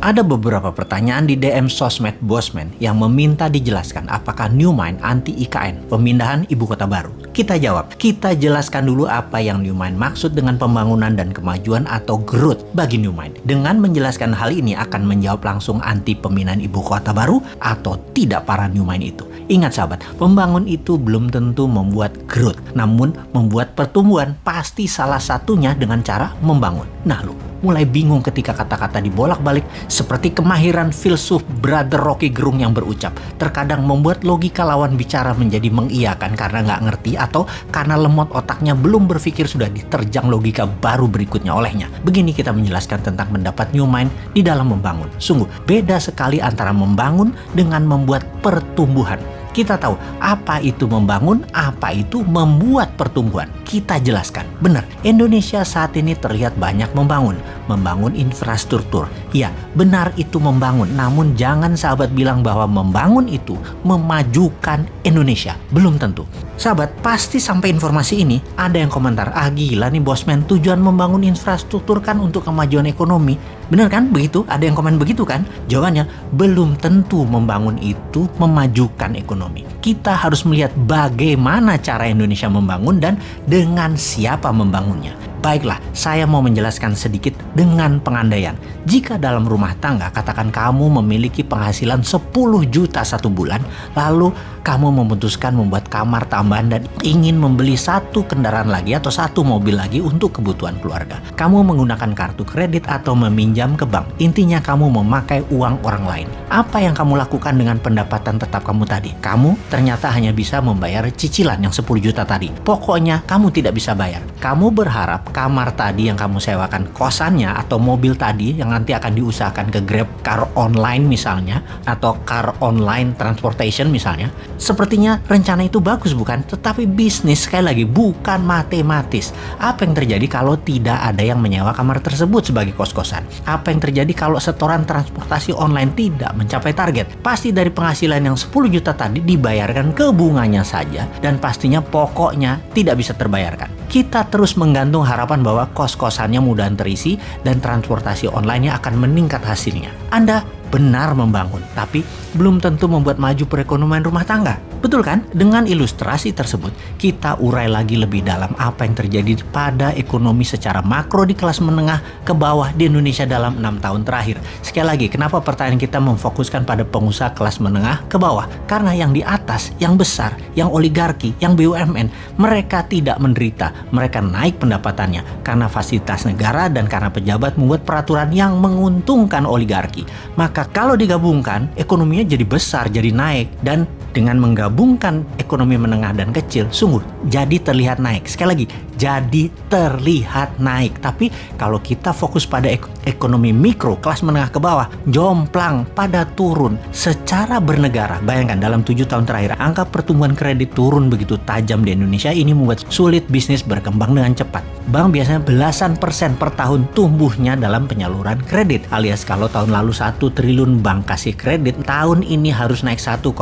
Ada beberapa pertanyaan di DM sosmed Bosman yang meminta dijelaskan apakah New Mind anti IKN, pemindahan ibu kota baru. Kita jawab, kita jelaskan dulu apa yang New Mind maksud dengan pembangunan dan kemajuan atau growth bagi New Mind. Dengan menjelaskan hal ini akan menjawab langsung anti pemindahan ibu kota baru atau tidak para New Mind itu. Ingat sahabat, membangun itu belum tentu membuat growth, namun membuat pertumbuhan pasti salah satunya dengan cara membangun. Nah lu, mulai bingung ketika kata-kata dibolak-balik seperti kemahiran filsuf Brother Rocky Gerung yang berucap terkadang membuat logika lawan bicara menjadi mengiyakan karena nggak ngerti atau karena lemot otaknya belum berpikir sudah diterjang logika baru berikutnya olehnya. Begini kita menjelaskan tentang pendapat New Mind di dalam membangun. Sungguh beda sekali antara membangun dengan membuat pertumbuhan. Kita tahu apa itu membangun, apa itu membuat pertumbuhan. Kita jelaskan. Benar, Indonesia saat ini terlihat banyak membangun infrastruktur. Ya, benar itu membangun. Namun jangan sahabat bilang bahwa membangun itu memajukan Indonesia. Belum tentu. Sahabat, pasti sampai informasi ini ada yang komentar, gila nih Bosman, tujuan membangun infrastruktur kan untuk kemajuan ekonomi. Benar kan? Begitu? Ada yang komen begitu kan? Jawabannya, belum tentu membangun itu memajukan ekonomi. Kita harus melihat bagaimana cara Indonesia membangun dan dengan siapa membangunnya. Baiklah, saya mau menjelaskan sedikit dengan pengandaian. Jika dalam rumah tangga, katakan kamu memiliki penghasilan 10 juta satu bulan, lalu kamu memutuskan membuat kamar tambahan dan ingin membeli satu kendaraan lagi atau satu mobil lagi untuk kebutuhan keluarga. Kamu menggunakan kartu kredit atau meminjam ke bank. Intinya kamu memakai uang orang lain. Apa yang kamu lakukan dengan pendapatan tetap kamu tadi? Kamu ternyata hanya bisa membayar cicilan yang 10 juta tadi. Pokoknya kamu tidak bisa bayar. Kamu berharap kamar tadi yang kamu sewakan, kosannya atau mobil tadi yang nanti akan diusahakan ke Grab Car Online misalnya, atau Car Online Transportation misalnya. Sepertinya rencana itu bagus bukan? Tetapi bisnis sekali lagi bukan matematis. Apa yang terjadi kalau tidak ada yang menyewa kamar tersebut sebagai kos-kosan? Apa yang terjadi kalau setoran transportasi online tidak mencapai target? Pasti dari penghasilan yang 10 juta tadi dibayarkan ke bunganya saja dan pastinya pokoknya tidak bisa terbayarkan. Kita terus menggantung harapan bahwa kos-kosannya mudah terisi dan transportasi online-nya akan meningkat hasilnya. Anda benar membangun, tapi belum tentu membuat maju perekonomian rumah tangga. Betul kan? Dengan ilustrasi tersebut, kita urai lagi lebih dalam apa yang terjadi pada ekonomi secara makro di kelas menengah ke bawah di Indonesia dalam 6 tahun terakhir. Sekali lagi, kenapa pertanyaan kita memfokuskan pada pengusaha kelas menengah ke bawah? Karena yang di atas, yang besar, yang oligarki, yang BUMN, mereka tidak menderita. Mereka naik pendapatannya karena fasilitas negara dan karena pejabat membuat peraturan yang menguntungkan oligarki. Maka kalau digabungkan, ekonominya jadi besar, jadi naik. Dan dengan menggabungkan ekonomi menengah dan kecil, sungguh jadi terlihat naik. Sekali lagi, jadi terlihat naik. Tapi kalau kita fokus pada ekonomi mikro, kelas menengah ke bawah, jomplang pada turun secara bernegara. Bayangkan dalam 7 tahun terakhir, angka pertumbuhan kredit turun begitu tajam di Indonesia. Ini membuat sulit bisnis berkembang dengan cepat. Bank biasanya belasan persen per tahun tumbuhnya dalam penyaluran kredit. Alias kalau tahun lalu 1 triliun bank kasih kredit, tahun ini harus naik 1,15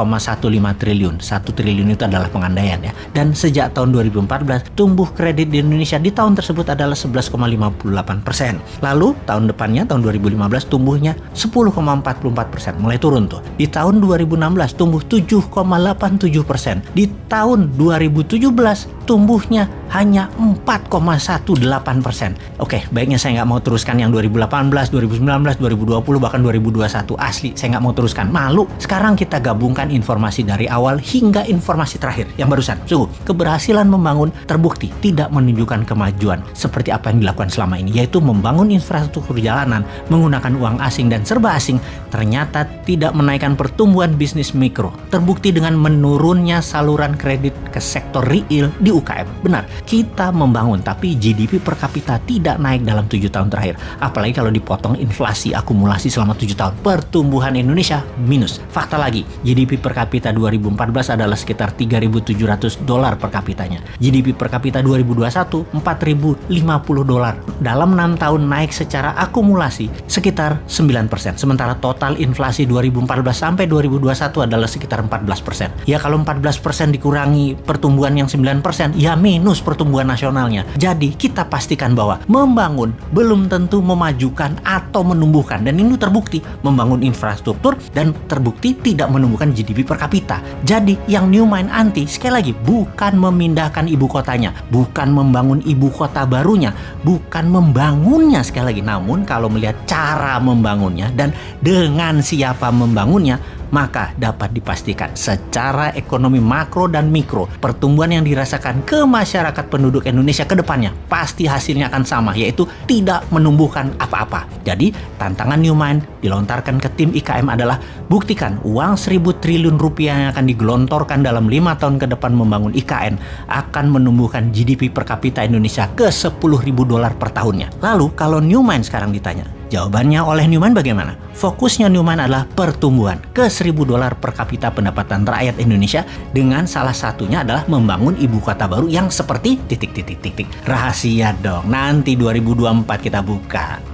triliun. 1 triliun itu adalah pengandaian ya. Dan sejak tahun 2014, tumbuh kredit di Indonesia di tahun tersebut adalah 11,58%. Lalu tahun depannya, tahun 2015, tumbuhnya 10,44%. Mulai turun tuh. Di tahun 2016 tumbuh 7,87%. Di tahun 2017 tumbuhnya hanya 4,18%. Oke, baiknya saya nggak mau teruskan yang 2018, 2019, 2020, bahkan 2021. Asli, saya nggak mau teruskan. Malu. Sekarang kita gabungkan informasi dari awal hingga informasi terakhir yang barusan. Sungguh, keberhasilan membangun terbukti tidak menunjukkan kemajuan seperti apa yang dilakukan selama ini, yaitu membangun infrastruktur jalanan menggunakan uang asing dan serba asing, ternyata tidak menaikkan pertumbuhan bisnis mikro. Terbukti dengan menurunnya saluran kredit ke sektor real di UKM. Benar, kita membangun tapi GDP per kapita tidak naik dalam 7 tahun terakhir. Apalagi kalau dipotong inflasi akumulasi selama 7 tahun. Pertumbuhan Indonesia minus. Fakta lagi, GDP per kapita 2014 adalah sekitar $3.700 per kapitanya. GDP per kapita 2021 $4.050. Dalam 6 tahun naik secara akumulasi sekitar 9%. Sementara total inflasi 2014 sampai 2021 adalah sekitar 14%. Ya kalau 14% dikurangi pertumbuhan yang 9%, 2% ya minus pertumbuhan nasionalnya. Jadi kita pastikan bahwa membangun belum tentu memajukan atau menumbuhkan, dan ini terbukti membangun infrastruktur dan terbukti tidak menumbuhkan GDP per kapita. Jadi yang New Mind Anti sekali lagi bukan memindahkan ibu kotanya, bukan membangun ibu kota barunya, bukan membangunnya sekali lagi, namun kalau melihat cara membangunnya dan dengan siapa membangunnya, maka dapat dipastikan secara ekonomi makro dan mikro, pertumbuhan yang dirasakan ke masyarakat penduduk Indonesia ke depannya pasti hasilnya akan sama, yaitu tidak menumbuhkan apa-apa. Jadi tantangan New Mind dilontarkan ke tim IKM adalah buktikan uang 1.000 triliun rupiah yang akan digelontorkan dalam 5 tahun ke depan membangun IKN akan menumbuhkan GDP per kapita Indonesia ke $10.000 per tahunnya. Lalu kalau New Mind sekarang ditanya, jawabannya oleh New Mind bagaimana? Fokusnya New Mind adalah pertumbuhan ke $1.000 per kapita pendapatan rakyat Indonesia, dengan salah satunya adalah membangun ibu kota baru yang seperti titik. Rahasia dong, nanti 2024 kita buka.